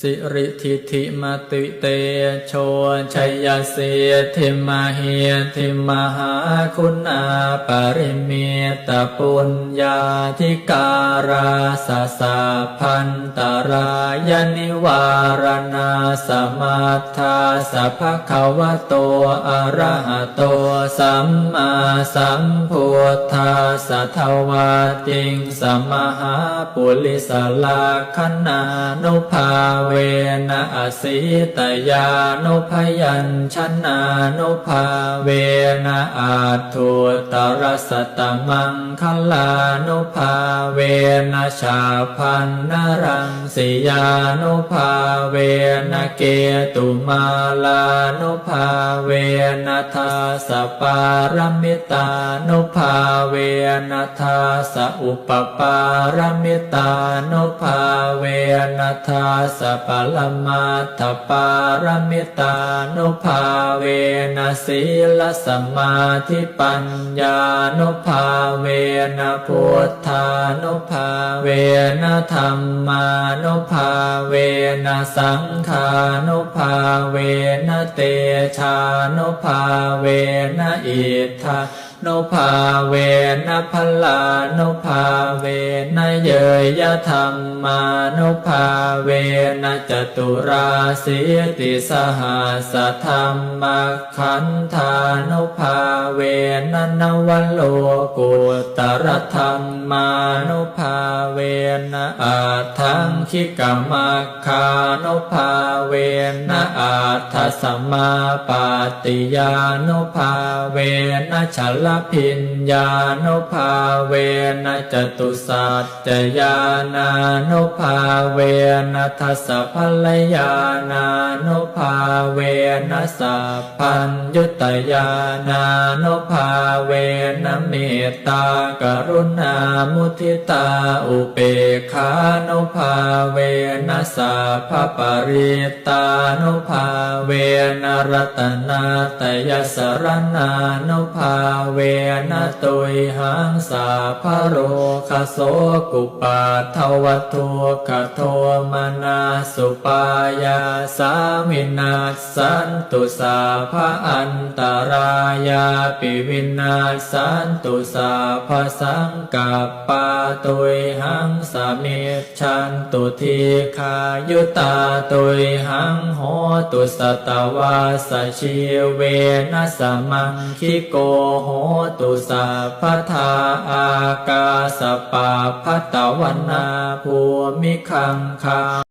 สิริทิธิมติเตโชชัยยเสธิมเหธิมหาคุณาปริเมตปุญญาธิการาสสะพันตรายนิวารณาสมัทธาสัพพะคะวะโตอะระหะโตสัมมาสัมพุทธัสสะทวาติงสมหาปุริสลาคณานุภาเวนะอสิตยานุพยัญชนะนุภาเวนะอาทุตรสัตตมังคลานุภาเวนะชาพันนรังสิยานุภาเวนะเกตุมาลานุภาเวนะทาสปารมิตานุภาเวนะทาสอุปปารมิตานุภาเวนะทาสปลมาทปารมิตานุภาเวนะศีลสมาธิปัญญานุภาเวนะพุทธานุภาเวนะธัมมานุภาเวนะสังฆานุภาเวนะเตชานุภาเวนะอิทธานุภาเวนะพลานุภาเวนะเยยธรรมานุภาเวนะจตุราสีติสหัสธรรมขันธานุภาเวนะนวโลกุตรธรรมานุภาเวนะอาทังคิกมัคคานุภาเวนะอาทัสสมาปาติยานุภาเวนะชลพิญญานุภาเวนะจตุสัจจญาณานุภาเวนะทัสสะพลญาณานุภาเวนะสัพพัญญุตญาณานุภาเวนะเมตตากรุณามุทิตาอุเบกขานุภาเวนะสัพพปริตานุภาเวนะรัตนาตยสรณานุภาเวนะตุยหังสาภโรคโสกุปาทวทุกขโทมนาสุปายาสามินาสันตุสาภอันตรายาปิวินาสันตุสาภสังกัปปาตุยหังสามิชันตุทีขายุตาตุยหังโหตุสตวาสชีเวนะสมังคิโกโหตุสาพทาอากาสปาพัตตวนาภูมิคังคา